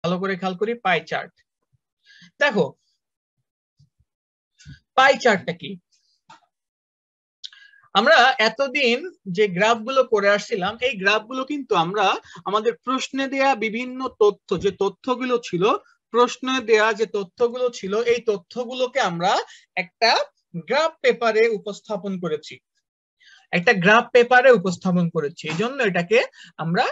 ভালো করে খেয়াল করি পাই চার্ট। দেখো পাই চার্টটা কি, আমরা এতদিন যে গ্রাফগুলো করে আসছিলাম এই গ্রাফগুলো কিন্তু আমরা আমাদের প্রশ্নে দেয়া বিভিন্ন তথ্য, যে তথ্যগুলো ছিল প্রশ্নে দেয়া যে তথ্যগুলো ছিল, এই তথ্যগুলোকে আমরা একটা গ্রাফ পেপারে উপস্থাপন করেছি, একটা গ্রাফ পেপারে উপস্থাপন করেছি। এই জন্য এটাকে আমরা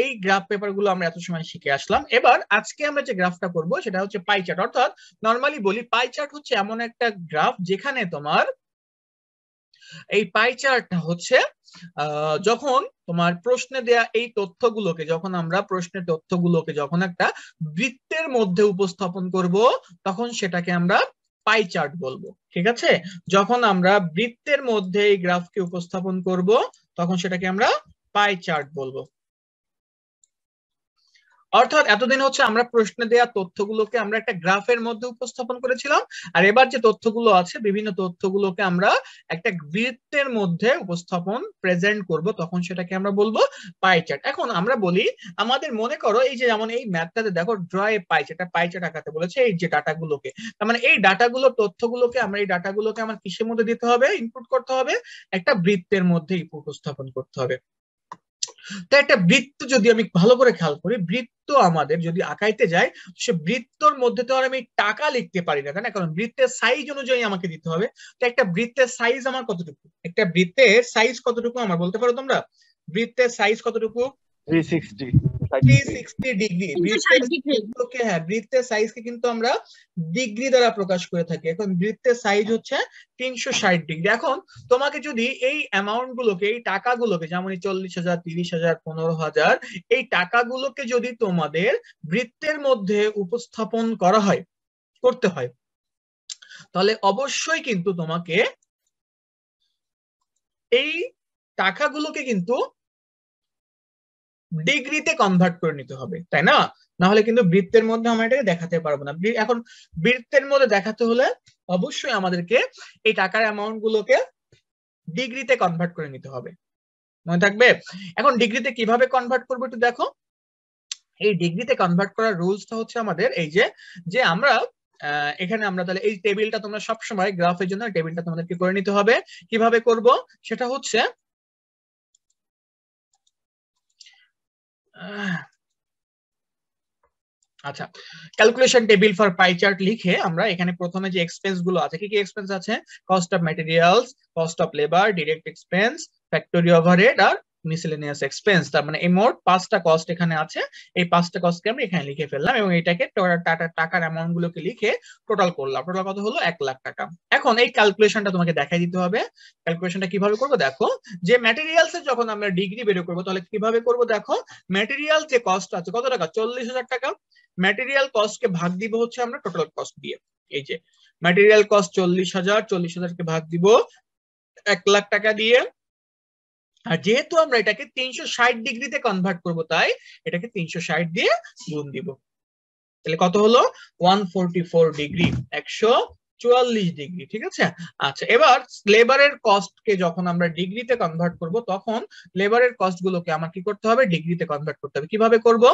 এই গ্রাফ পেপার গুলো আমরা এত সময় শিখে আসলাম। এবার আজকে আমরা যে গ্রাফটা করব সেটা হচ্ছে পাই চার্ট। অর্থাৎ নর্মালি বলি পাই চার্ট হচ্ছে এমন একটা গ্রাফ যেখানে তোমার এই পাই চার্টটা হচ্ছে যখন তোমার প্রশ্নে দেয়া এই তথ্যগুলোকে, যখন আমরা প্রশ্নের তথ্যগুলোকে যখন একটা বৃত্তের মধ্যে উপস্থাপন করব তখন সেটাকে আমরা পাই চার্ট বলবো। ঠিক আছে, যখন আমরা বৃত্তের মধ্যে এই গ্রাফকে উপস্থাপন করব তখন সেটাকে আমরা পাই চার্ট বলবো। অর্থাৎ এতদিন হচ্ছে আমরা প্রশ্নে দেয়া তথ্যগুলোকে আমরা একটা গ্রাফের মধ্যে উপস্থাপন করেছিলাম, আর এবার যে তথ্যগুলো আছে বিভিন্ন তথ্যগুলোকে আমরা একটা বৃত্তের মধ্যে উপস্থাপন প্রেজেন্ট করব, তখন সেটাকে আমরা বলবো পাই চার্ট। এখন আমরা বলি আমাদের মনে করো এই যে যেমন এই ম্যাথটাতে দেখো ড্র এ পাই চার্ট, পাই চার্ট আঁকাতে বলেছে এই যে ডাটাগুলোকে, তার মানে এই ডাটাগুলো তথ্যগুলোকে আমরা এই ডাটাগুলোকে আমার কিসের মধ্যে দিতে হবে, ইনপুট করতে হবে, একটা বৃত্তের মধ্যে উপস্থাপন করতে হবে। তো একটা বৃত্ত যদি আমি ভালো করে খেয়াল করি, বৃত্ত আমাদের যদি আঁকাইতে যাই সে বৃত্তর মধ্যে তো আর আমি টাকা লিখতে পারি না, তাই না, কারণ বৃত্তের সাইজ অনুযায়ী আমাকে দিতে হবে। তো একটা বৃত্তের সাইজ আমার কতটুকু, একটা বৃত্তের সাইজ কতটুকু আমার বলতে পারো তোমরা, বৃত্তের সাইজ কতটুকু? 360 ডিগ্রি। হ্যাঁ, বৃত্তের সাইজকে কিন্তু আমরা ডিগ্রি দ্বারা প্রকাশ করে থাকি। এখন বৃত্তের সাইজ হচ্ছে 360 ডিগ্রি। এখন তোমাকে যদি এই অ্যামাউন্ট গুলোকে, এই টাকাগুলোকে, যেমন 40,000, 30,000, 15,000, এই টাকাগুলোকে যদি তোমাদের বৃত্তের মধ্যে উপস্থাপন করা হয়, করতে হয়, তাহলে অবশ্যই কিন্তু তোমাকে এই টাকাগুলোকে কিন্তু ডিগ্রিতে কনভার্ট করে নিতে হবে, তাই না? না হলে কিন্তু বৃত্তের মধ্যে আমরা এটাকে দেখাতে পারবো না। এখন বৃত্তের মধ্যে দেখাতে হলে অবশ্যই আমাদেরকে এই টাকার অ্যামাউন্ট গুলোকে ডিগ্রিতে কনভার্ট করে নিতে হবে, মনে থাকবে। এখন ডিগ্রিতে কিভাবে কনভার্ট করবো একটু দেখো। এই ডিগ্রিতে কনভার্ট করার রুলসটা হচ্ছে আমাদের এই যে, যে আমরা এখানে আমরা তাহলে এই টেবিলটা তোমরা সবসময় গ্রাফের জন্য টেবিলটা তোমাদেরকে করে নিতে হবে। কিভাবে করব সেটা হচ্ছে আচ্ছা, calculation table for pie chart লিখে আমরা এখানে প্রথমে যে এক্সপেন্স গুলো আছে, কি কি এক্সপেন্স আছে, cost of materials, cost of labour, direct expense, factory overhead আর মিসেলেনিয়াস এক্সপেন্স। তার মানে এই মোট 5টা কস্ট এখানে আছে। এই 5টা কস্টকে আমরা এখানে লিখে ফেললাম এবং এটাকে টাকার অ্যামাউন্ট গুলোকে লিখে টোটাল করলাম। টোটাল কত হলো? 1,00,000 টাকা। এখন এই ক্যালকুলেশনটা তোমাকে দেখাই দিতে হবে। ক্যালকুলেশনটা কিভাবে করবো দেখো, যে ম্যাটেরিয়ালস এর যখন আমরা ডিগ্রি বের করবো তাহলে কিভাবে করবো দেখো, ম্যাটেরিয়াল যে কস্ট আছে কত টাকা, 40,000 টাকা। ম্যাটেরিয়াল কস্ট কে ভাগ দিব হচ্ছে আমরা টোটাল কস্ট দিয়ে। এই যে ম্যাটেরিয়াল কস্ট 40,000, 40,000 কে ভাগ দিব 1,00,000 টাকা দিয়ে। আর যেহেতু আমরা এটাকে 360 ডিগ্রিতে কনভার্ট করব তাই এটাকে 360 দিয়ে গুণ দিব। তাহলে কত হলো? 144 ডিগ্রি, 144 ডিগ্রি। ঠিক আছে। আচ্ছা, এবার লেবারের কস্ট কে যখন আমরা ডিগ্রিতে কনভার্ট করব তখন লেবারের কস্ট গুলোকে আমার কি করতে হবে? ডিগ্রিতে কনভার্ট করতে হবে। কিভাবে করব?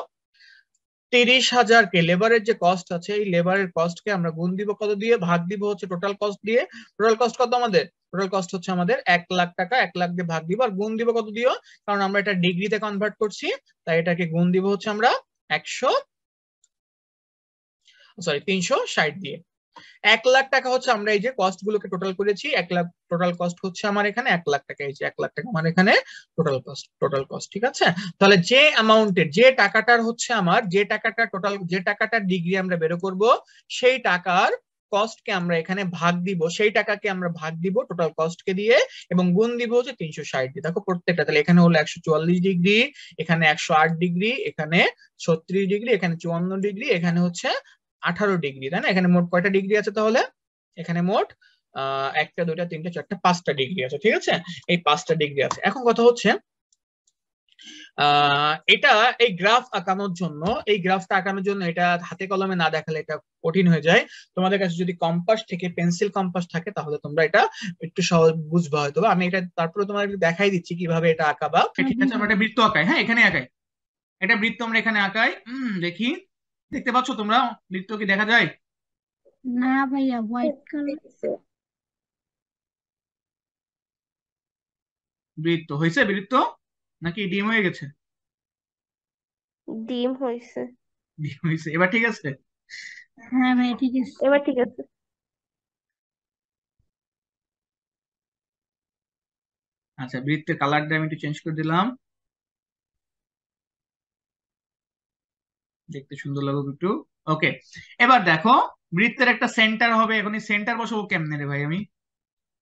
30,000 কে লেবারের যে কস্ট আছে এই লেবারের কস্ট কে আমরা গুণ দিব কত দিয়ে? ভাগ দিব হচ্ছে টোটাল কস্ট দিয়ে। টোটাল কস্ট কত আমাদের? টোটাল কস্ট হচ্ছে আমাদের 1,00,000 টাকা। 1,00,000 দিয়ে ভাগ দিব আর গুণ দিব কত দিও, কারণ আমরা এটা ডিগ্রিতে কনভার্ট করছি তাই এটাকে গুণ দিব হচ্ছে আমরা 360 দিয়ে। 1,00,000 টাকা হচ্ছে আমরা এই যে কস্ট গুলোকে টোটাল করেছি, 1,00,000 টোটাল কস্ট হচ্ছে আমার এখানে 1,00,000 টাকা। এই যে 1,00,000 টাকা আমার এখানে টোটাল কস্ট। ঠিক আছে। তাহলে যে অ্যামাউন্টের, যে টাকাটার হচ্ছে আমার, যে টাকাটা টোটাল, যে টাকাটার ডিগ্রি আমরা বের করব সেই টাকার কস্ট কে আমরা এখানে ভাগ দিব, সেই টাকাকে আমরা ভাগ দিব টোটাল কস্ট কে দিয়ে এবং গুণ দিব হচ্ছে 360 দিয়ে। দেখো প্রত্যেকটা, তাহলে এখানে হলো 144 ডিগ্রি, এখানে 108 ডিগ্রি, এখানে 36 ডিগ্রি, এখানে 54 ডিগ্রি, এখানে হচ্ছে 18 ডিগ্রি, তাই না? এখানে মোট কয়টা ডিগ্রি আছে তাহলে? এখানে মোট 1টা 2টা 3টা 4টা 5টা ডিগ্রি আছে। ঠিক আছে, এই 5টা ডিগ্রি আছে। এখন কথা হচ্ছে এটা এই গ্রাফ আঁকানোর জন্য, এই গ্রাফটা আঁকানোর জন্য এটা হাতে কলমে না দেখালে এটা কঠিন হয়ে যায়। তোমাদের কাছে যদি কম্পাস থেকে, পেন্সিল কম্পাস থাকে তাহলে তোমরা এটা একটু সহজ বুঝবা হয়তো। আমি এটা তারপরে তোমাদের দেখাই দিচ্ছি কিভাবে এটা আঁকাবা। ঠিক আছে, আমরা একটা বৃত্ত আঁকাই। হ্যাঁ, এখানে আঁকাই, এটা বৃত্ত আমরা এখানে আঁকাই। দেখি দেখতে পাচ্ছ তোমরা? বৃত্ত কি দেখা যায়? না ভাইয়া, হোয়াইট কালার। বৃত্ত হয়েছে, বৃত্ত নাকি ডিম হয়ে গেছে? ডিম হয়েছে। ডিম হয়েছে, এবার ঠিক আছে। হ্যাঁ ভাইয়া, ঠিক আছে। এবার ঠিক আছে। আচ্ছা, বৃত্তের কালারটা আমি একটু চেঞ্জ করে দিলাম, দেখতে সুন্দর লাগুক একটু। ওকে, এবার দেখো বৃত্তের একটা সেন্টার হবে, এখন এই সেন্টার বসাবো কেমনে রে ভাই? আমি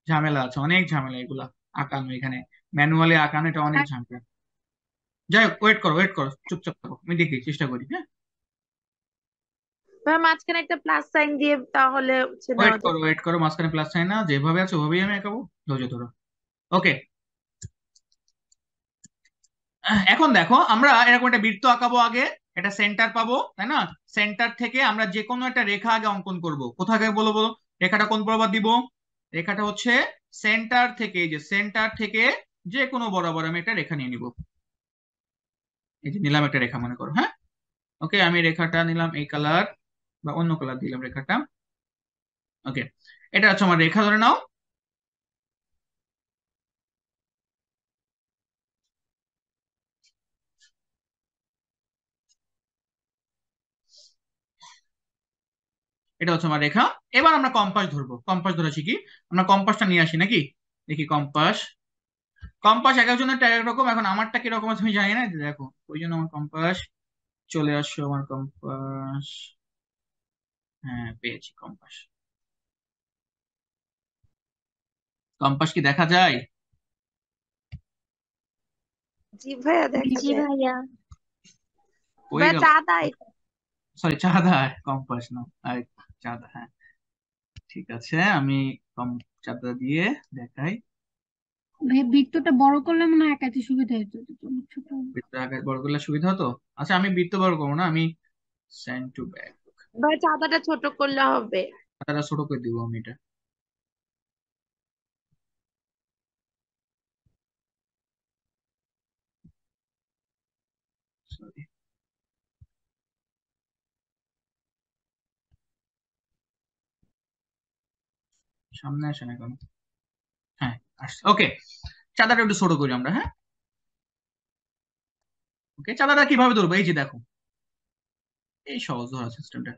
ঝামেলা আছে, অনেক ঝামেলা এগুলা আঁকানো, এখানে ম্যানুয়ালি আঁকানো, এটা অনেক ঝামেলা। যাই হোক, ওয়েট করো ওয়েট করো, চুপচাপ থাকো, আমি দেখি চেষ্টা করি, হ্যাঁ। ভাই মাঝখানে একটা প্লাস সাইন দিয়ে তাহলে হচ্ছে ওয়েট নেওয়া করো যায়। ওয়েট করো, মাঝখানে প্লাস সাইন না, যেভাবে আছে ওভাবেই আমি আঁকাবো, ধৈর্য ধরো। ওকে, এখন দেখো আমরা এরকম একটা বৃত্ত আঁকাবো, আগে একটা সেন্টার পাবো, তাই না? সেন্টার থেকে আমরা যে কোনো একটা রেখা আগে অঙ্কন করব। কোথায় বলো বলো, রেখাটা কোন বরাবর দিব? রেখাটা হচ্ছে সেন্টার থেকে, এই যে সেন্টার থেকে যে কোনো বরাবর আমি একটা রেখা নিয়ে নিব। এই যে নিলাম একটা রেখা, মনে করো, হ্যাঁ। ওকে, আমি রেখাটা নিলাম এই কালার বা অন্য কালার দিলাম রেখাটা। ওকে, এটা হচ্ছে আমার রেখা, ধরে নাও। এটা হচ্ছে আমার রেখা। এবার আমরা কম্পাস ধরবো, কম্পাস ধরা শিখি। আমরা কম্পাসটা নিয়ে আসি নাকি, দেখি কম্পাস। কম্পাস এক একজনের এক এক রকম, এখন আমারটা কিরকম আছে আমি জানি না, এই যে দেখো, ওই জন্য আমার কম্পাস চলে আসছো, আমার কম্পাস। হ্যাঁ, পেয়েছি কম্পাস। কম্পাস কি দেখা যায়? জি ভাইয়া, দেখা জি যায়। ভাইয়া। হয়ে ভাইয়া গেল। চাঁদা এটা। সরি, চাঁদা, কম্পাস না, আর চাঁদা, হ্যাঁ। ঠিক আছে, আমি কম চাঁদা দিয়ে দেখাই। ভাই বৃত্তটা বড় করলে মনে হয় একাতে সুবিধা হতো, তো তুমি ছোট। বৃত্ত আকার বড় করলে সুবিধা হতো। আচ্ছা, আমি বৃত্ত বড় করবো না, আমি সেন্ড টু ব্যাক, ভাই চাঁদাটা ছোট করলে হবে। চাঁদাটা ছোট করে দিব আমি এটা। সরি, সামনে আসে না কেন? হ্যাঁ, আসছে, ওকে। চাঁদাটা একটু ছোট করি আমরা, হ্যাঁ। ওকে, চাঁদাটা কিভাবে ধরবো? এই যে দেখো, এই সহজ ধরা সিস্টেমটা।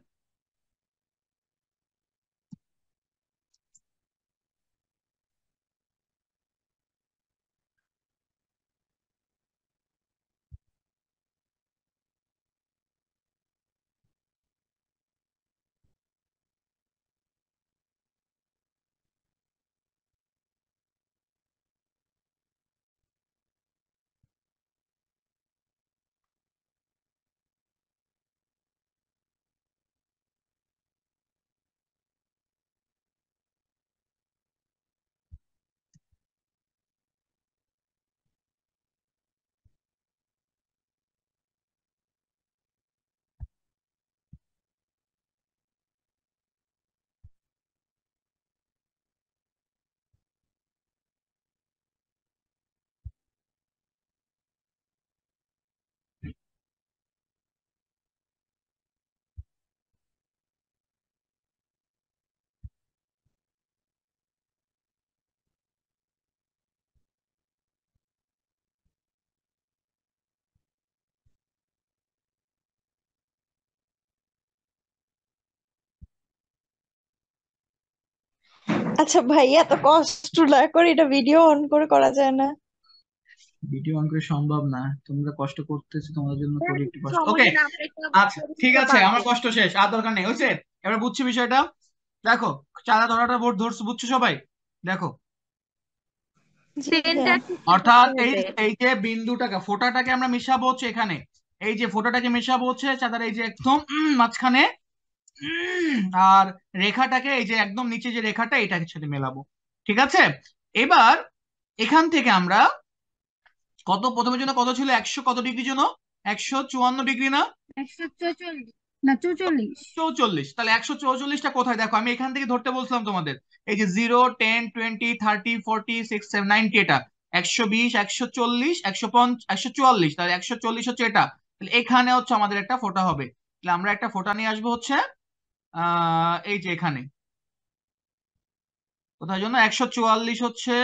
আচ্ছা ভাইয়া, এত কষ্ট না করে এটা ভিডিও অন করে করা যায় না? ভিডিও অন করে সম্ভব না, তোমরা কষ্ট করতেছো, তোমাদের জন্য ভাইয়া করি একটু কিছু কষ্ট। ওকে, সমস্যা না, আমরা এটা আচ্ছা করে ঠিক নিতে আছে, আমার পারবো। কষ্ট শেষ, আর দরকার নেই, হয়েছে। এবার বুঝছি বিষয়টা। দেখো, চাঁদা ধরাটা বোর্ড ধরছো, বুঝছো সবাই? দেখো, জি ভাইয়া। সেন্টার ঠিক করতে অর্থাৎ এই হবে। এই যে বিন্দুটাকে, ফোঁটাটাকে আমরা মিশাবো হচ্ছে এখানে, এই যে ফোঁটাটাকে মিশাবো হচ্ছে চাঁদার এই যে একদম মাঝখানে, আর রেখাটাকে এই যে একদম নিচে যে রেখাটা, এটাকে সাথে মেলাবো। ঠিক আছে, এবার এখান থেকে আমরা কত, প্রথমের জন্য কত ছিল, 100 কত ডিগ্রি জন্য, 154 ডিগ্রি না? 144 না 44। 44, তাহলে 144টা কোথায় দেখো, আমি এখান থেকে ধরতে বলছিলাম তোমাদের, এই যে 0, 10, 20, 30, 40, 60, 90, এটা 120, 140, 150, 144, তাহলে 140 হচ্ছে এটা, তাহলে এখানে হচ্ছে আমাদের একটা ফোঁটা হবে। তাহলে আমরা একটা ফোঁটা নিয়ে আসবো হচ্ছে এই যে এখানে কোথায় জন্য 144 হচ্ছে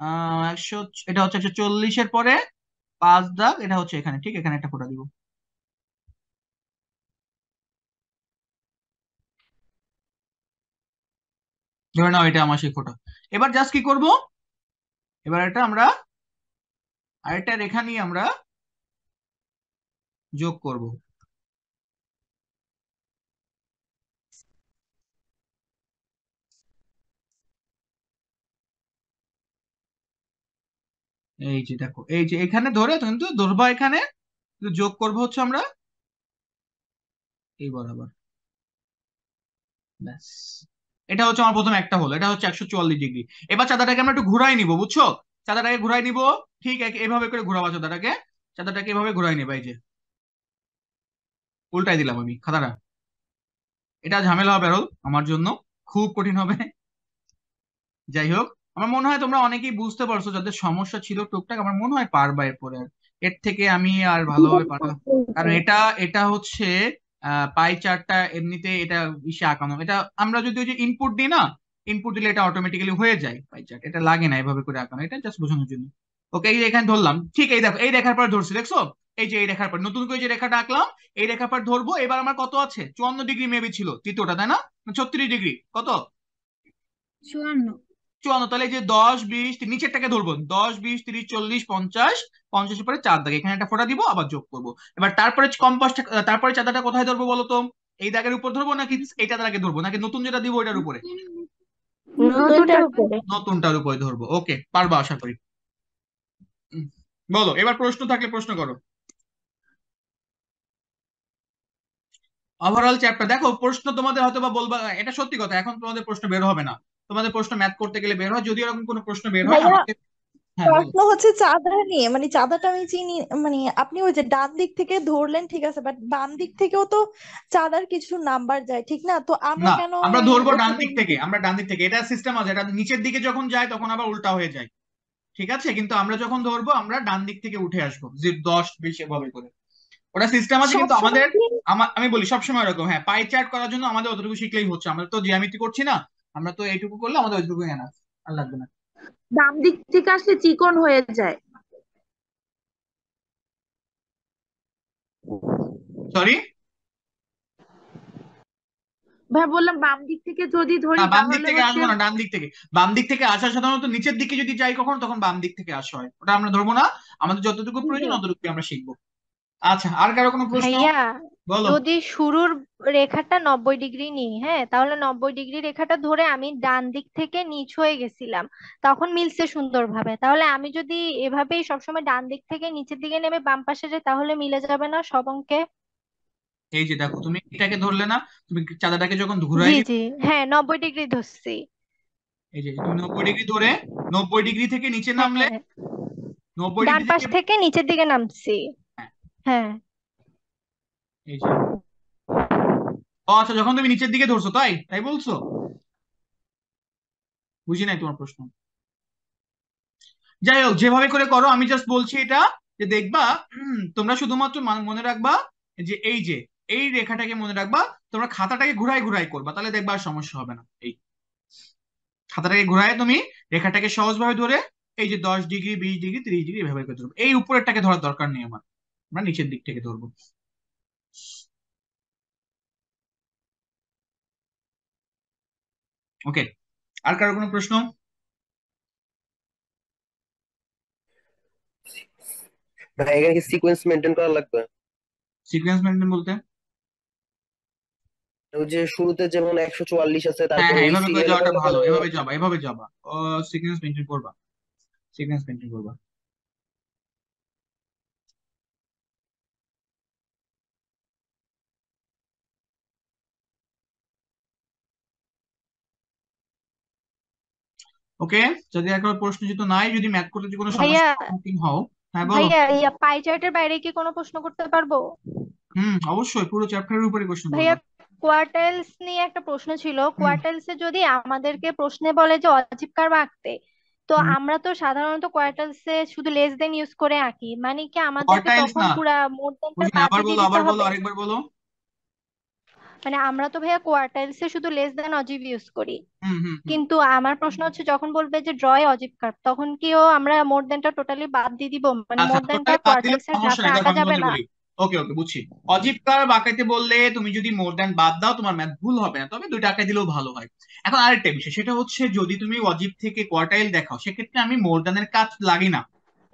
100, এটা হচ্ছে 140-এর পরে 5 দাগ, এটা হচ্ছে এখানে, ঠিক এখানে একটা ফোঁটা দিব। ধরে নাও এটা আমার সেই ফোঁটা। এবার জাস্ট কি করব, এবার এটা আমরা আরেকটা রেখা নিয়ে আমরা যোগ করব। এই যে দেখো, এই যে এখানে ধরে কিন্তু ধরবা, এখানে যোগ করব হচ্ছে আমরা এই বরাবর। ব্যাস, এটা হচ্ছে আমার প্রথম একটা হলো, এটা হচ্ছে 144 ডিগ্রি। এবার চাঁদাটাকে আমরা একটু ঘুরাই নিব, বুঝছো? চাঁদাটাকে ঘুরাই নিব, ঠিক এভাবে করে ঘোরাবা চাঁদাটাকে। চাঁদাটাকে এভাবে ঘুরাই নিবা, এই যে উল্টাই দিলাম আমি খাতাটা। এটা ঝামেলা হবে আরো আমার জন্য, খুব কঠিন হবে। যাই হোক, আমার মনে হয় তোমরা অনেকেই বুঝতে পারছো, যাদের সমস্যা ছিল টুকটাক, আমার মনে হয় পারবা এরপরে। আর এর থেকে আমি আর ভালোভাবে পারবো, কারণ এটা এটা হচ্ছে পাই চার্টটা এমনিতে এটা ইসে আঁকানো, এটা আমরা যদি ওই যে ইনপুট দিই না, ইনপুট দিলে এটা অটোমেটিক্যালি হয়ে যায় পাই চার্ট, এটা লাগে না এভাবে করে আঁকানো, এটা জাস্ট বোঝানোর জন্য। ওকে, এই যে এখানে ধরলাম, ঠিক এই দেখো, এই রেখার পর ধরছি, দেখছো? এই যে এই রেখার পর নতুন করে যে রেখাটা আঁকলাম, এই রেখার পর ধরবো। এবার আমার কত আছে, 54 ডিগ্রি মেবি ছিল তৃতীয়টা, তাই না? 36 ডিগ্রি, কত? 54। 54। তাহলে এই যে 10 20 নিচেরটাকে ধরবো, 10 20 30 40 50, 50-এর পরে 4 দাগ, এখানে একটা ফোঁটা দিব, আবার যোগ করব। এবার তারপরে কম্পাসটা, তারপরে চাঁদাটা কোথায় ধরবো বলো তো? এই দাগের উপর ধরবো নাকি এইটা দাগে ধরবো, নাকি নতুন যেটা দিব ওইটার উপরে? নতুনটার উপরে। নতুনটার উপরে ধরবো। ওকে, পারবা আশা করি। উম, বলো, এবার প্রশ্ন থাকলে প্রশ্ন করো। ওভারঅল চ্যাপ্টার দেখো, প্রশ্ন তোমাদের হয়তো বা বলবা, এটা সত্যি কথা, এখন তোমাদের প্রশ্ন বের হবে না। তোমাদের প্রশ্ন ম্যাথ করতে গেলে বের হয়, যদি এরকম কোনো প্রশ্ন বের হয় ভাইয়া, আমাকে। হ্যাঁ বলো। প্রশ্ন হচ্ছে চাঁদা নিয়ে, মানে চাঁদাটা আমি চিনি, মানে আপনি ওই যে ডান দিক থেকে ধরলেন ঠিক আছে, বাট বাম দিক থেকেও তো চাঁদার কিছু নাম্বার যায়, ঠিক না? তো আমরা না, কেন আমরা ওই ধরবো ডান ওখানে? দিক থেকে, আমরা ডান দিক থেকে, এটা সিস্টেম আছে, এটা নিচের দিকে যখন যায় তখন আবার উল্টা হয়ে যায়, ঠিক আছে? কিন্তু আমরা যখন ধরবো আমরা ডান দিক থেকে উঠে আসবো, যে 10 20 এভাবে করে, ওটা সিস্টেম আছে। সব কিন্তু সময় আমাদের, কি? আমি বলি সবসময় এরকম, হ্যাঁ, পাই চার্ট করার জন্য আমাদের অতটুকু শিখলেই হচ্ছে, আমরা তো জ্যামিতি করছি না, আমরা তো এইটুকু করলে আমাদের ওইটুকু এনাফ, আর লাগবে না। বাম দিক থেকে আসলে চিকন হয়ে যায়। সরি, ভাই বললাম বাম দিক থেকে যদি না ধরি বাম দিক তাহলে থেকে হচ্ছে আসবো না, ডান দিক থেকে। বাম দিক থেকে আসা সাধারণত নিচের দিকে যদি যাই কখন, তখন বাম দিক থেকে আসা হয়, ওটা আমরা ধরবো না, আমাদের যতটুকু প্রয়োজন অতটুকু আমরা শিখবো। আচ্ছা, আর কারো কোনো প্রশ্ন? ভাইয়া, বলো। যদি শুরুর রেখাটা 90 ডিগ্রি নিই, হ্যাঁ, তাহলে 90 ডিগ্রি রেখাটা ধরে আমি ডান দিক থেকে নিচ হয়ে গেছিলাম, তখন মিলছে সুন্দরভাবে। তাহলে আমি যদি এভাবেই সবসময় ডান দিক থেকে নিচের দিকে নেমে বাম পাশে যাই, তাহলে মিলে যাবে না সব অঙ্কে? এই যে দেখো, তুমি এটাকে ধরলে না, তুমি চাঁদাটাকে যখন ঘুরাই জি দিবে, জি, হ্যাঁ, 90 ডিগ্রি ধরছি। এই যে তুমি 90 ডিগ্রি ধরে 90 ডিগ্রি থেকে নিচে নামলে, হ্যাঁ, 90 ডান ডিগ্রি পাশ থেকে, থেকে নিচের দিকে নামছি। হ্যাঁ, হ্যাঁ। এই যে, ও আচ্ছা, যখন তুমি নিচের দিকে ধরছো, তাই তাই বলছো? বুঝি নাই তোমার প্রশ্ন। যাই হোক, যেভাবে করে করো, আমি জাস্ট বলছি এটা, যে দেখবা, তোমরা শুধুমাত্র মনে রাখবা যে এই যে এই রেখাটাকে মনে রাখবা, তোমরা খাতাটাকে ঘুরাই ঘুরাই করবা, তাহলে দেখবা আর সমস্যা হবে না। এই খাতাটাকে ঘুরায় তুমি রেখাটাকে সহজভাবে ধরে, এই যে 10 ডিগ্রি 20 ডিগ্রি 30 ডিগ্রি এভাবে করে ধরবো, এই উপরেরটাকে ধরার দরকার নেই আমার, আমরা নিচের দিক থেকে ধরবো। ওকে, আর কারো কোনো প্রশ্ন? ভাই এখানে কি সিকোয়েন্স মেনটেন করা লাগবে? সিকোয়েন্স মেনটেন বলতে? ওই যে শুরুতে যেমন 144 আছে, হ্যাঁ তারপর হ্যাঁ, ওই এভাবে করে সিরিয়াল যাওয়াটা করে ভালো, এভাবে যাবা, এভাবে যাবা, সিকোয়েন্স মেনটেন করবা, সিকোয়েন্স মেনটেন করবা। ওকে, যদি আর কোনো প্রশ্ন যেহেতু নাই, যদি ম্যাথ করতে যদি কোনো ভাইয়া, সমস্যার সম্মুখীন হও, হ্যাঁ বলো। ভাইয়া ইয়া পাই চার্টের বাইরে কি কোনো প্রশ্ন করতে পারবো? অবশ্যই, পুরো চ্যাপ্টারের উপরে কোশ্চেন ভাইয়া, করবা। কোয়ার্টাইলস নিয়ে একটা প্রশ্ন ছিল। হুম কোয়ার্টাইলসে যদি আমাদেরকে প্রশ্নে বলে যে অজীব কার্ভ আঁকতে, তো হুম আমরা তো সাধারণত কোয়ার্টাইলসে শুধু লেস দেন ইউজ করে আঁকি, মানে কি আমাদেরকে কোয়ার্টাইলস তখন না, পুরা মোর দেনটা বুঝি না, বাদ আবার দিয়ে বলো, দিতে আবার বলো, হবে? আরেকবার বলো। মানে আমরা তো ভাইয়া কোয়ার্টাইলসে শুধু লেস দেন অজিভ ইউজ করি, হুম হুম হুম কিন্তু আমার প্রশ্ন হচ্ছে যখন বলবে যে ড্রয়ে অজিভ কার্ভ, তখন কি ও আমরা মোর দেনটা টোটালি বাদ দিয়ে দিব, মানে আচ্ছা, মোর দেনটা টোটালি বাদ দিলে কোয়ার্টাইলস এর সমস্যা গ্রাফে নেই, দেখো আঁকা আমি যাবে তোমাকে না? বলি। ওকে ওকে, বুঝছি। অজীব কার্ভ আঁকাইতে বললে তুমি যদি মোর দ্যান বাদ দাও তোমার ম্যাথ ভুল হবে না, তবে দুইটা আঁকাই দিলেও ভালো হয়। এখন আরেকটা বিষয়, সেটা হচ্ছে যদি তুমি অজীব থেকে কোয়ার্টাইল দেখাও সেক্ষেত্রে আমি মোর দ্যানের কাজ লাগি না,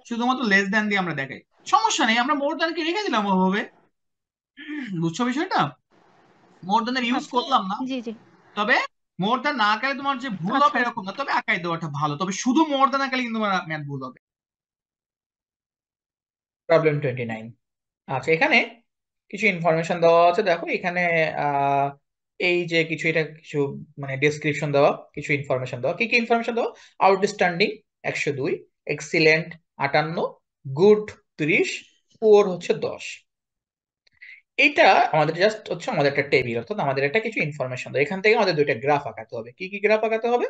শুধুমাত্র লেস দ্যান দিয়ে আমরা দেখাই। সমস্যা নেই, আমরা মোর দ্যানকে রেখে দিলাম ওভাবে। বুঝছো বিষয়টা? মোর দ্যানের ইউজ আচ্ছা, করলাম না। জি জি, তবে মোর দ্যান না আঁকালে তোমার যে ভুল হবে আচ্ছা এরকম না, তবে আঁকাই দেওয়াটা ভালো, তবে শুধু মোর দ্যান আঁকালে কিন্তু তোমার ম্যাথ ভুল হবে। প্রবলেম 29। আচ্ছা, এখানে কিছু ইনফরমেশন দেওয়া আছে, দেখো এখানে আহ এই যে কিছু, এটা কিছু মানে ডেসক্রিপশন দেওয়া, কিছু ইনফরমেশন দেওয়া। কি কি ইনফরমেশন দেওয়া? আউটস্ট্যান্ডিং 102, এক্সিলেন্ট 58, গুড 30, পুয়ার হচ্ছে 10। এটা আমাদের জাস্ট হচ্ছে আমাদের একটা টেবিল, অর্থাৎ আমাদের একটা কিছু ইনফরমেশন দেয়। এখান থেকে আমাদের দুইটা গ্রাফ আঁকাতে হবে। কি কি গ্রাফ আঁকাতে হবে?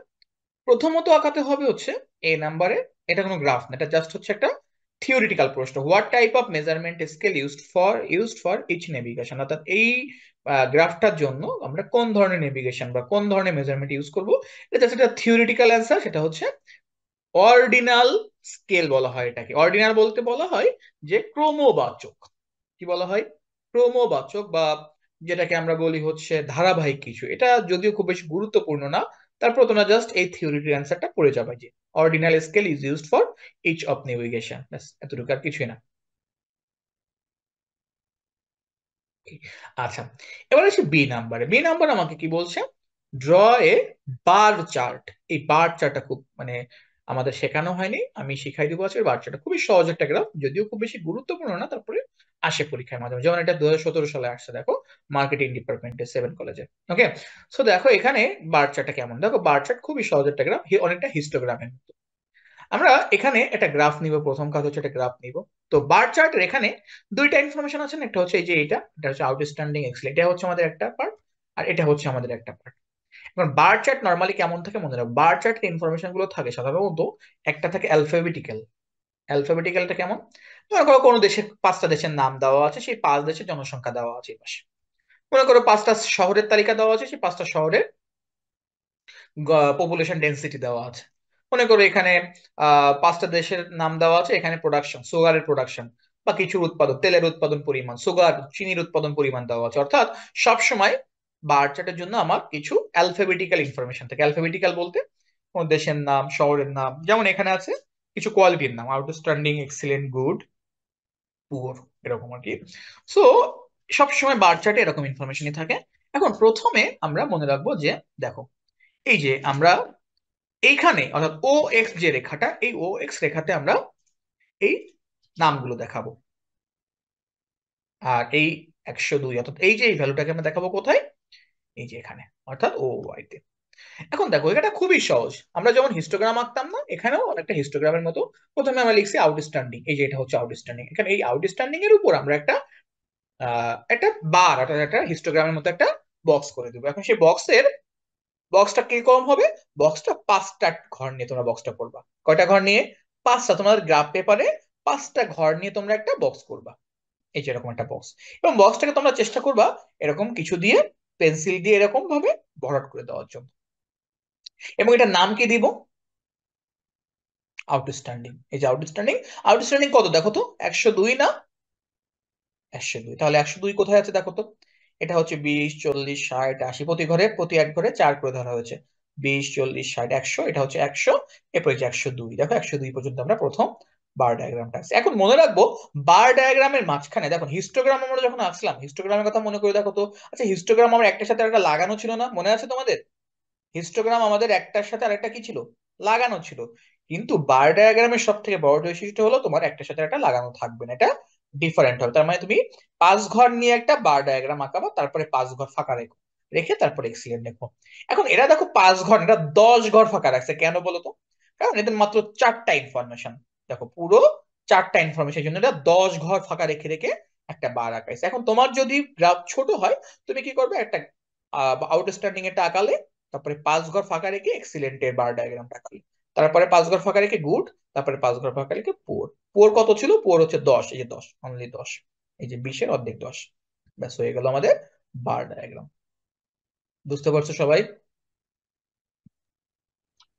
প্রথমত আঁকাতে হবে হচ্ছে এ নাম্বারে, এটা কোনো গ্রাফ না, এটা জাস্ট হচ্ছে একটা থিওরিটিক্যাল প্রশ্ন। What type of measurement scale used for each navigation, অর্থাৎ এই গ্রাফটার জন্য আমরা কোন ধরনের নেভিগেশন বা কোন ধরনের মেজারমেন্ট ইউজ করব। এটা জাস্ট একটা থিওরিটিক্যাল অ্যান্সার, সেটা হচ্ছে অর্ডিনাল স্কেল বলা হয় এটাকে। অর্ডিনাল বলতে বলা হয় যে ক্রমবাচক। কি বলা হয়? ক্রমবাচক, বা যেটাকে আমরা বলি হচ্ছে ধারাবাহিক কিছু। এটা যদিও খুব বেশি গুরুত্বপূর্ণ না, তারপর তোমরা জাস্ট এই থিওরিটির অ্যান্সারটা পড়ে যাবে যে ordinal scale is used for each of navigation, ব্যাস এতটুকু, আর কিছুই না। আচ্ছা, এবার আসি বি নাম্বারে। বি নাম্বার আমাকে কি বলছে? ড্র এ বার চার্ট। এই বার চার্টটা খুব মানে আমাদের শেখানো হয়নি, আমি শিখাই দিব আজকে। বার চার্টটা খুবই সহজ একটা গ্রাফ, যদিও খুব বেশি গুরুত্বপূর্ণ না, তারপরে আসে পরীক্ষার মাধ্যমে। যেমন এটা 2017 সালে আসছে, দেখো মার্কেটিং ডিপার্টমেন্টে 7 কলেজে। ওকে, সো দেখো এখানে বার চার্টটা কেমন। দেখো বার চার্ট খুবই সহজ একটা গ্রাফ, অনেকটা হিস্টোগ্রামের মতো। আমরা এখানে একটা গ্রাফ নিব, প্রথম কাজ হচ্ছে একটা গ্রাফ নিব। তো বার চার্টের এখানে দুইটা ইনফরমেশন আছে না, একটা হচ্ছে এই যে এটা হচ্ছে আউটস্ট্যান্ডিং এক্সেল, এটা হচ্ছে আমাদের একটা পার্ট, আর এটা হচ্ছে আমাদের একটা পার্ট। এবার বার চার্ট নর্মালি কেমন থাকে মনে রাখো, বার চার্টের ইনফরমেশন গুলো থাকে সাধারণত একটা থাকে অ্যালফাবেটিক্যাল। অ্যালফাবেটিক্যালটা কেমন? মনে করো কোনো দেশে 5টা দেশের নাম দেওয়া আছে, সেই 5 দেশের জনসংখ্যা দেওয়া আছে এই পাশে। মনে করো 5টা শহরের তালিকা দেওয়া আছে, সেই 5টা শহরের পপুলেশন ডেন্সিটি দেওয়া আছে। মনে করো এখানে 5টা দেশের নাম দেওয়া আছে, এখানে প্রোডাকশন, সুগারের প্রোডাকশন বা কিছুর উৎপাদন, তেলের উৎপাদন পরিমাণ, সুগার চিনির উৎপাদন পরিমাণ দেওয়া আছে। অর্থাৎ সব সময় বার চার্টের জন্য আমার কিছু অ্যালফাবেটিক্যাল ইনফরমেশন থাকে। অ্যালফাবেটিক্যাল বলতে কোন দেশের নাম, শহরের নাম, যেমন এখানে আছে কিছু কোয়ালিটির নাম, আউটস্ট্যান্ডিং, এক্সিলেন্ট, গুড, পুয়ার, এরকম আর কি। সো সবসময় বার চার্টে এরকম ইনফরমেশনই থাকে। এখন প্রথমে আমরা মনে রাখবো যে দেখো এই যে আমরা এইখানে অর্থাৎ ও এক্স যে রেখাটা, এই ও এক্স রেখাতে আমরা এই নামগুলো দেখাবো। আর এই 102 অর্থাৎ এই যে এই ভ্যালুটাকে আমরা দেখাবো কোথায়? এই যে এখানে, অর্থাৎ ও ওয়াই তে। এখন দেখো এটা খুবই সহজ, আমরা যেমন হিস্টোগ্রাম আঁকতাম না, এখানেও অনেকটা হিস্টোগ্রামের মতো। প্রথমে আমরা লিখছি আউটস্ট্যান্ডিং, এই যে এটা হচ্ছে আউটস্ট্যান্ডিং। এখানে এই আউটস্ট্যান্ডিং এর উপর আমরা একটা বার অর্থাৎ একটা হিস্টোগ্রামের মতো একটা বক্স করে দেবো। এখন সেই বক্সটা কিরকম হবে? বক্সটা 5টা ঘর নিয়ে তোমরা বক্সটা করবা। কয়টা ঘর নিয়ে? 5টা। তোমাদের গ্রাফ পেপারে 5টা ঘর নিয়ে তোমরা একটা বক্স করবা, এই যে এরকম একটা বক্স। এবং বক্সটাকে তোমরা চেষ্টা করবা এরকম কিছু দিয়ে, পেন্সিল দিয়ে এরকম ভাবে ভরাট করে দেওয়ার জন্য। এবং এটার নাম কি দিব? আউটস্ট্যান্ডিং। এই যে আউটস্ট্যান্ডিং। আউটস্ট্যান্ডিং কত দেখো তো? 102 না? 102। তাহলে 102 কোথায় আছে দেখো তো? এটা হচ্ছে 20, 40, 60, 80, প্রতি ঘরে, প্রতি এক ঘরে 4 করে ধরা হয়েছে। 20, 40, 60, 100, এটা হচ্ছে 100, এরপরে যে 102। দেখো 102 পর্যন্ত আমরা প্রথম বার ডায়াগ্রামটা আছে। এখন মনে রাখবো বার ডায়াগ্রামের মাঝখানে দেখো হিস্টোগ্রাম আমরা যখন আসলাম, হিস্টোগ্রামের কথা মনে করে দেখো তো। আচ্ছা, হিস্টোগ্রাম আমরা একটার সাথে একটা লাগানো ছিল না, মনে আছে তোমাদের? হিস্টোগ্রাম আমাদের একটার সাথে আরেকটা কি ছিল? লাগানো ছিল। কিন্তু বার ডায়াগ্রামের সব থেকে বড় বৈশিষ্ট্য হলো তোমার একটার সাথে একটা লাগানো থাকবে না, এটা ডিফারেন্ট হবে। তার মানে তুমি 5 ঘর নিয়ে একটা বার ডায়াগ্রাম আঁকাবা, তারপরে 5 ঘর ফাঁকা রেখে তারপরে এক্সিলেন্ট লিখবো। এখন এরা দেখো 5 ঘর, এরা 10 ঘর ফাঁকা রাখছে, কেন বলো তো? কারণ এদের মাত্র 4টা ইনফরমেশন। দেখো পুরো 4টা ইনফরমেশন জন্য এরা 10 ঘর ফাঁকা রেখে রেখে একটা বার আঁকাইছে। এখন তোমার যদি গ্রাফ ছোট হয়, তুমি কি করবে? একটা আউটস্ট্যান্ডিং এটা আঁকালে, তারপরে 5 ঘর ফাঁকা রেখে এক্সিলেন্টের বার ডায়াগ্রামটা আঁকালে, তারপরে 5 ঘর ফাঁকা রেখে গুড, তারপরে 5 ঘর ফাঁকা রেখে পুয়ার। পুয়ার কত ছিল? পুয়ার হচ্ছে 10, এই যে 10, অনলি 10, এই যে 20-এর অর্ধেক 10। ব্যাস হয়ে গেল আমাদের বার ডায়াগ্রাম। বুঝতে পারছো সবাই?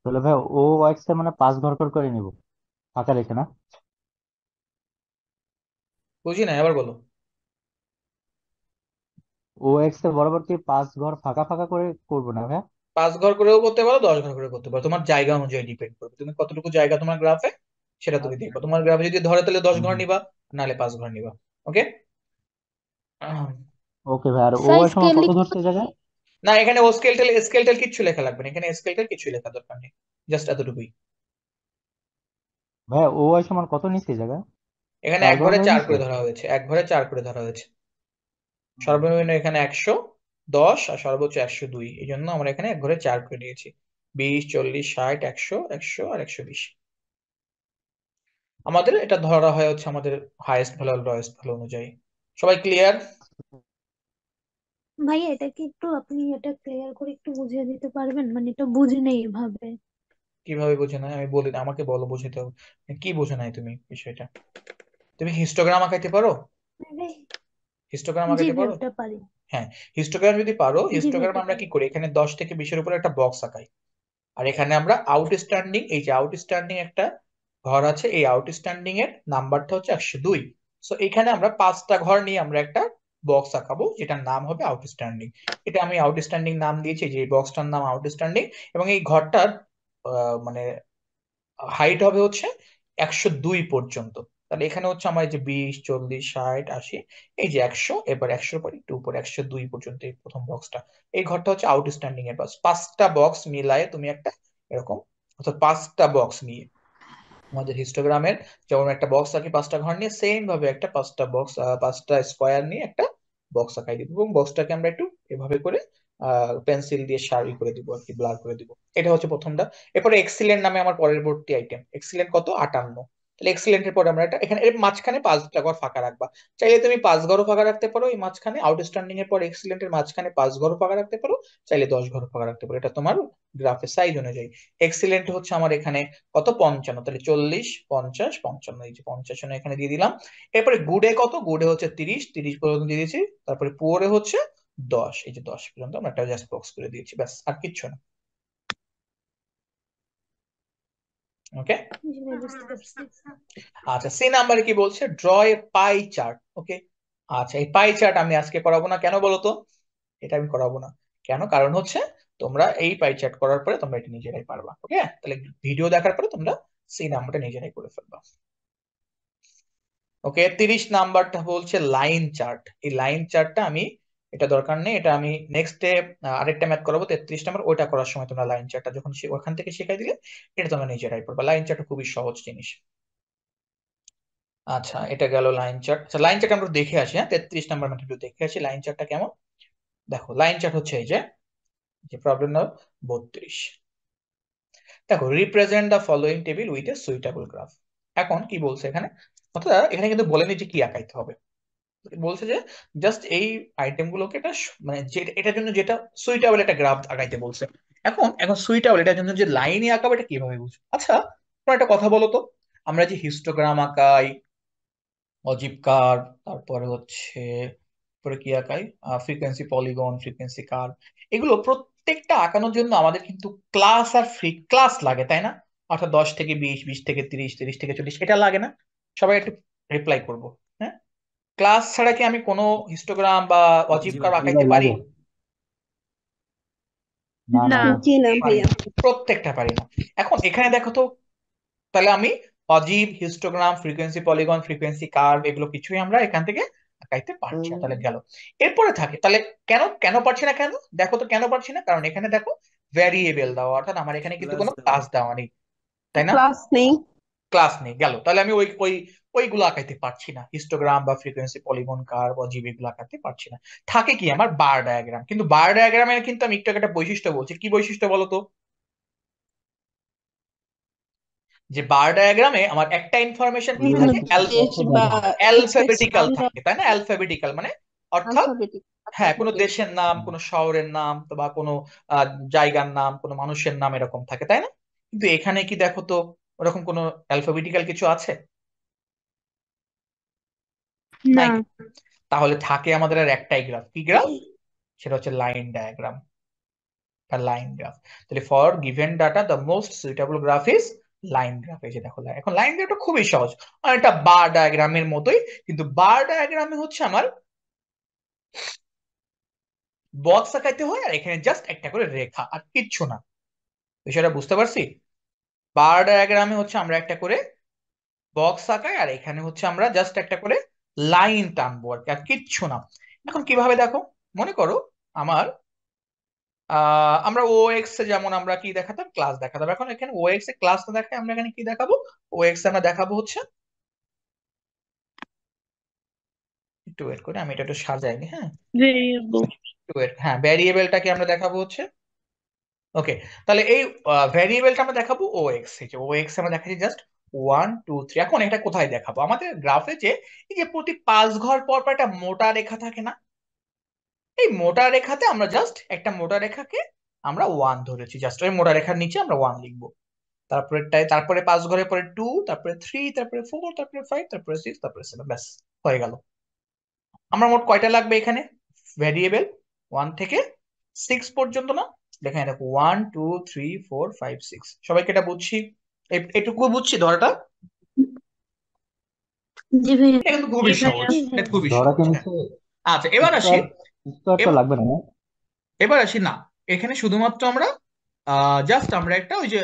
তাহলে ভাই ও এক্স এর মানে 5 ঘর করে নিব ফাঁকা রেখে না? বুঝি না, আবার বলো। ও এক্স এর বরাবর কি 5 ঘর ফাঁকা ফাঁকা করে করবো না ভাই? 5 ঘর করেও করতে পারো, 10 ঘর করে করতে পারো, তোমার জায়গা অনুযায়ী ডিপেন্ড করবে তুমি কতটুকু জায়গা তোমার গ্রাফে, সেটা তুমি দেখবা। আচ্ছা। তোমার গ্রাফে যদি ধরে তাহলে 10 ঘর হুম। নিবা, নাহলে 5 ঘর নিবা। ওকে। ওকে ভাই, আর ও স্যার এর সময় স্কেল কত লিখতে ধরছে জায়গায়? না, এখানে ও স্কেল টেল কিচ্ছু লেখা লাগবে না, এখানে স্কেল টেল কিছু লেখা দরকার নেই, জাস্ট এতটুকুই। ভাই ও এর সমান কত নিচ্ছে জায়গায়? এখানে 4 এক ঘর ঘরে করে 4 নিচ্ছে? করে ধরা হয়েছে, এক ঘরে 4 করে ধরা হয়েছে। সর্বনিম্ন এখানে 110 আর সর্বোচ্চ 102, এই জন্য আমরা এখানে এক ঘরে 4 করে নিয়েছি। 20, 40, 60, 100, 100 আর 120। আমাদের এটা ধরা হয় হচ্ছে আমাদের হাইয়েস্ট ভ্যালু আর লোয়েস্ট ভ্যালু অনুযায়ী। সবাই ক্লিয়ার? ভাইয়া এটা কি একটু আপনি এটা ক্লিয়ার করে একটু বুঝিয়ে দিতে পারবেন, মানে এটা বুঝি নেই এভাবে। কিভাবে বোঝে না আমি বলি, আমাকে বলো বুঝতে হবে। কি বোঝো নাই তুমি বিষয়টা? তুমি হিস্টোগ্রাম আঁকাইতে পারো? আরে, হিস্টোগ্রাম জি আঁকাইতে ভাই পারো? ওটা পারি। হ্যাঁ, হিস্টোগ্রাম যদি পারো, জি ভাই হিস্টোগ্রাম এটা আমরা পারি। কি করি, এখানে 10 থেকে 20-এর উপরে একটা বক্স আঁকাই। আর এখানে আমরা আউটস্ট্যান্ডিং, এই যে আউটস্ট্যান্ডিং একটা ঘর আছে, এই আউটস্ট্যান্ডিং এর নাম্বারটা হচ্ছে 102। সো এখানে আমরা 5টা ঘর নিয়ে আমরা একটা বক্স আঁকাবো, যেটার নাম হবে আউটস্ট্যান্ডিং। এটা আমি আউটস্ট্যান্ডিং নাম দিয়েছি, যে বক্সটার নাম আউটস্ট্যান্ডিং। এবং এই ঘরটার মানে হাইট হবে হচ্ছে 102 পর্যন্ত। তাহলে এখানে হচ্ছে আমার এই যে 20, 40, 60, 80, এই যে 100, এবার 100 পর একটু উপরে 102 পর্যন্ত এই প্রথম বক্সটা। এই ঘরটা হচ্ছে আউটস্ট্যান্ডিং এর পাস। 5টা বক্স মিলায়ে তুমি একটা এরকম, অর্থাৎ 5টা বক্স নিয়ে আমাদের হিস্টোগ্রামের যেমন একটা বক্স আঁকি 5টা ঘর নিয়ে, সেম ভাবে একটা 5টা বক্স, 5টা স্কোয়ার নিয়ে একটা বক্স আঁকাই দিব, এবং বক্সটাকে আমরা একটু এভাবে করে পেন্সিল দিয়ে সারি করে দিব আর কি, ব্লার করে দিব। এটা হচ্ছে প্রথমটা। এরপরে এক্সিলেন্ট নামে আমার পরবর্তী আইটেম, এক্সিলেন্ট কত, 58। তাহলে এক্সিলেন্টের পরে আমরা এটা এখানে এর মাঝখানে 5টা ঘর ফাঁকা রাখবা। চাইলে তুমি 5 ঘরও ফাঁকা রাখতে পারো এই মাঝখানে, আউটস্ট্যান্ডিং এর পর এক্সিলেন্টের মাঝখানে 5 ঘরও ফাঁকা রাখতে পারো, চাইলে 10 ঘরও ফাঁকা রাখতে পারো, এটা তোমার গ্রাফের সাইজ অনুযায়ী। এক্সিলেন্ট হচ্ছে আমার এখানে কত, 55, তাহলে 40, 50, 55, এই যে 50 এখানে দিয়ে দিলাম। এরপরে গুডে কত, গুডে হচ্ছে 30, 30 পর্যন্ত দিয়ে দিয়েছি। তারপরে পুয়ারে হচ্ছে 10, এই যে 10 পর্যন্ত আমরা একটা জাস্ট বক্স করে দিয়েছি, ব্যাস আর কিচ্ছু না। ওকে। জি ভাই বুঝতে পারছি। আচ্ছা, সি নাম্বারে কি বলছে, ড্র এ পাই চার্ট। ওকে। আচ্ছা, এই পাই চার্ট আমি আজকে করাবো না, কেন বলো তো? এটা আমি করাবো না কেন, কারণ হচ্ছে তোমরা এই পাই চার্ট করার পরে তোমরা এটা নিজেরাই পারবা। ওকে, তাহলে ভিডিও দেখার পরে তোমরা সি নাম্বারটা নিজেরাই করে ফেলবা। ওকে, 30 নাম্বারটা বলছে লাইন চার্ট। এই লাইন চার্টটা আমি, এটা দরকার নেই, এটা আমি নেক্সট ডে আরেকটা ম্যাথ করাবো 33 নাম্বার, ওইটা করার সময় তোমরা লাইন চার্টটা যখন ওখান থেকে শিখাই দিলে এটা তোমরা নিজেরাই পড়বা। লাইন চার্ট খুবই সহজ জিনিস। আচ্ছা, এটা গেল লাইন চার্ট। আচ্ছা, লাইন চার্ট আমরা দেখে আসি। হ্যাঁ, 33 নাম্বার ম্যাথ একটু দেখে আসি লাইন চার্টটা কেমন। দেখো, লাইন চার্ট হচ্ছে এই যে প্রবলেম নাম্বার 32। দেখো, represent the following table with a suitable graph. এখন কি বলছে এখানে, অর্থাৎ এখানে কিন্তু বলেনি যে কি আঁকাইতে হবে, বলছে যে জাস্ট এই আইটেম গুলোকে এটা মানে এটার জন্য যেটা সুইটেবল একটা গ্রাফ আঁকাইতে বলছে। এখন সুইটেবল এটার জন্য যে লাইনে আঁকাবো, এটা কিভাবে বুঝবো? আচ্ছা, তোমার একটা কথা বলো তো, আমরা যে হিস্টোগ্রাম আঁকাই, অজীব কার্ভ, তারপরে হচ্ছে পরে কি আঁকাই, ফ্রিকোয়েন্সি পলিগন, ফ্রিকোয়েন্সি কার্ভ, এগুলো প্রত্যেকটা আঁকানোর জন্য আমাদের কিন্তু ক্লাস আর ফ্রি ক্লাস লাগে, তাই না? অর্থাৎ 10 থেকে 20, 20 থেকে 30, 30 থেকে 40, এটা লাগে না? সবাই একটু রিপ্লাই করবো। হ্যাঁ, ক্লাস ছাড়া কি আমি কোনো হিস্টোগ্রাম বা অজীব জি ভাই, কার্ভ জি ভাই আঁকাইতে পারি? লাগে। না না না। না। জি না পারি ভাইয়া। না, প্রত্যেকটা পারি না। এখন এখানে দেখো তো, তাহলে আমি অজীব, histogram, frequency polygon, frequency curve, এগুলো কিছুই আমরা এখান থেকে আঁকাইতে পারছি না। তাহলে গেল। এরপরে থাকে, তাহলে কেন কেন পারছি না, কেন দেখো তো কেন পারছি না, কারণ এখানে দেখো ভ্যারিয়েবল দেওয়া, অর্থাৎ আমার এখানে কিন্তু কোনো ক্লাস দেওয়া নেই, তাই না? ক্লাস নেই। ক্লাস নেই, গেল। তাহলে আমি ওই ওই ওইগুলো আঁকাইতে পারছি না, হিস্টোগ্রাম বা ফ্রিকোয়েন্সি পলিগন কার্ভ বা অজীব, এগুলো আঁকাতে পারছি না। থাকে কি, আমার বার ডায়াগ্রাম। কিন্তু বার ডায়াগ্রামে কিন্তু আমি একটু একটা বৈশিষ্ট্য বলছি, কি বৈশিষ্ট্য বলো তো? যে বার ডায়াগ্রামে আমার একটা ইনফরমেশন কি বিভিন্ন থাকে, দেশ বা অ্যালফাবেটিক্যাল স্থান থাকে, তাই না? অ্যালফাবেটিক্যাল মানে অর্থাৎ, আলফাবেটিক হ্যাঁ, কোনো দেশের নাম, কোনো শহরের নাম, তো বা কোনো জায়গার নাম, কোনো মানুষের নাম, এরকম থাকে, তাই না? কিন্তু এখানে কি দেখো তো, ওরকম কোনো অ্যালফাবেটিক্যাল কিছু আছে? না। নাই। তাহলে থাকে আমাদের আর একটাই গ্রাফ, কি গ্রাফ? সেটা হচ্ছে লাইন ডায়াগ্রাম। Line graph. তাহলে for given data the most suitable graph is line graph. এই যে দেখো এখন লাইন গ্রাফটা খুবই সহজ, এটা বার ডায়াগ্রামের মতোই, কিন্তু বার ডায়াগ্রামে হচ্ছে আমার বক্স আঁকাইতে হয় আর এখানে জাস্ট একটা করে রেখা আর কিচ্ছু না। বিষয়টা বুঝতে পারছি? বার ডায়াগ্রামে হচ্ছে আমরা একটা করে বক্স আঁকাই আর এখানে হচ্ছে আমরা জাস্ট একটা করে লাইন টানবো আর কিচ্ছু না। এখন কিভাবে দেখো, মনে করো আমার আমরা ও এক্স এ যেমন আমরা কি দেখাতাম, ক্লাস দেখাতাম। এখন এখানে ও এক্স এ ক্লাস না দেখাই আমরা এখানে কি দেখাবো, ও এক্স আমরা দেখাবো হচ্ছে, একটু ওয়েট করে আমি এটা একটু সাজাইনি। হ্যাঁ, ভেরিয়েবল। একটু ওয়েট, হ্যাঁ ভ্যারিয়েবলটাকে আমরা দেখাবো হচ্ছে, ওকে। তাহলে এই ভ্যারিয়েবলটা আমরা দেখাবো ও এক্স, এই যে ও এক্স আমরা দেখাচ্ছি জাস্ট 1 2 3। এখন এটা কোথায় দেখাবো, আমাদের গ্রাফে যে এই যে প্রতি 5 ঘর পর পর একটা মোটা রেখা থাকে না, এই মোটা রেখাতে আমরা জাস্ট একটা মোটা রেখাকে আমরা 1 ধরেছি, জাস্ট ওই মোটা রেখার নিচে আমরা 1 লিখবো। তারপরে 5 ঘরের পরে 2, তারপরে 3, তারপরে 4, তারপরে 5, তারপরে 6, তারপরে 7, ব্যাস হয়ে গেল। আমরা মোট কয়টা লাগবে এখানে ভ্যারিয়েবল, 1 থেকে 6 পর্যন্ত না? দেখেন দেখো 1 2 3 4 5 6, সবাইকে এটা বুঝছি, এটুকু বুঝছি ধরাটা? জি ভাইয়া। এটা কিন্তু খুবই সহজ, এটা খুবই ধরা সহজ। কি হ্যাঁ, নিচে আচ্ছা এবার আসি, স্কোয়ার তো লাগবে না? এবার আসি না, এখানে শুধুমাত্র আমরা জাস্ট আমরা একটা ওই যে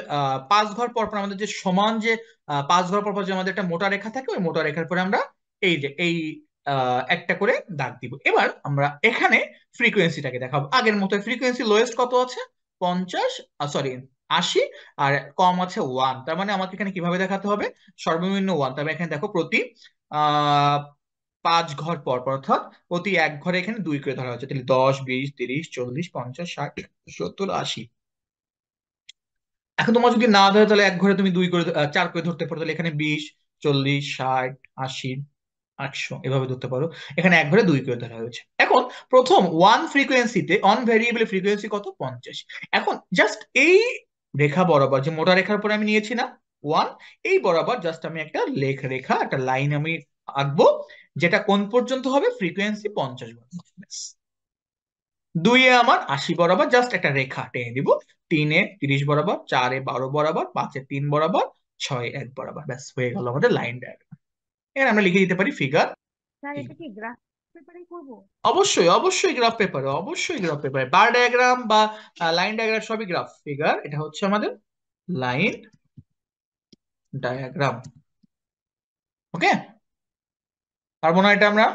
5 ঘর পর পর আমাদের যে সমান যে 5 ঘর পর পর যে আমাদের একটা মোটা রেখা থাকে, ওই মোটা রেখার পরে আমরা এই যে এই একটা করে দাগ দিব। এবার আমরা এখানে ফ্রিকোয়েন্সিটাকে দেখাবো আগের মতো। ফ্রিকোয়েন্সি লোয়েস্ট কত আছে, 50, সরি 80, আর কম আছে 1। তার মানে আমাকে এখানে কিভাবে দেখাতে হবে, সর্বনিম্ন 1। তবে এখানে দেখো প্রতি 5 ঘর পর পর, অর্থাৎ প্রতি এক ঘরে এখানে 2 করে ধরা হচ্ছে, তাহলে 10 20 30 40 50 60 70 80। এখন তোমার যদি না ধরে তাহলে এক ঘরে তুমি 2 করে 4 করে ধরতে পারো, তাহলে এখানে 20 40 60 80 100 এভাবে ধরতে পারো। এখানে এক ঘরে 2 করে ধরা হয়েছে। এখন প্রথম ওয়ান ফ্রিকোয়েন্সিতে অন ভেরিয়েবল ফ্রিকোয়েন্সি কত, 50। এখন জাস্ট এই রেখা বরাবর যে মোটা রেখার পরে আমি নিয়েছি না 1, এই বরাবর জাস্ট আমি একটা রেখা একটা লাইন আমি আঁকবো, যেটা কোন পর্যন্ত হবে, ফ্রিকোয়েন্সি 50 বরাবর। 2 এ আমার 80 বরাবর জাস্ট একটা রেখা টেনে দিব, 3 এ 30 বরাবর, 4 এ 12 বরাবর, 5 এ 3 বরাবর, 6 এ 1 বরাবর, ব্যাস হয়ে গেল আমাদের লাইন ডায়াগ্রাম। এখানে আমরা লিখে দিতে পারি ফিগার। স্যার এটা কি গ্রাফ পেপারেই করব? অবশ্যই অবশ্যই গ্রাফ পেপারে, অবশ্যই গ্রাফ পেপারে, বার ডায়াগ্রাম বা লাইন ডায়াগ্রাম সবই গ্রাফ। ফিগার এটা হচ্ছে আমাদের লাইন ডায়াগ্রাম, ওকে। পারবো না এটা আমরা?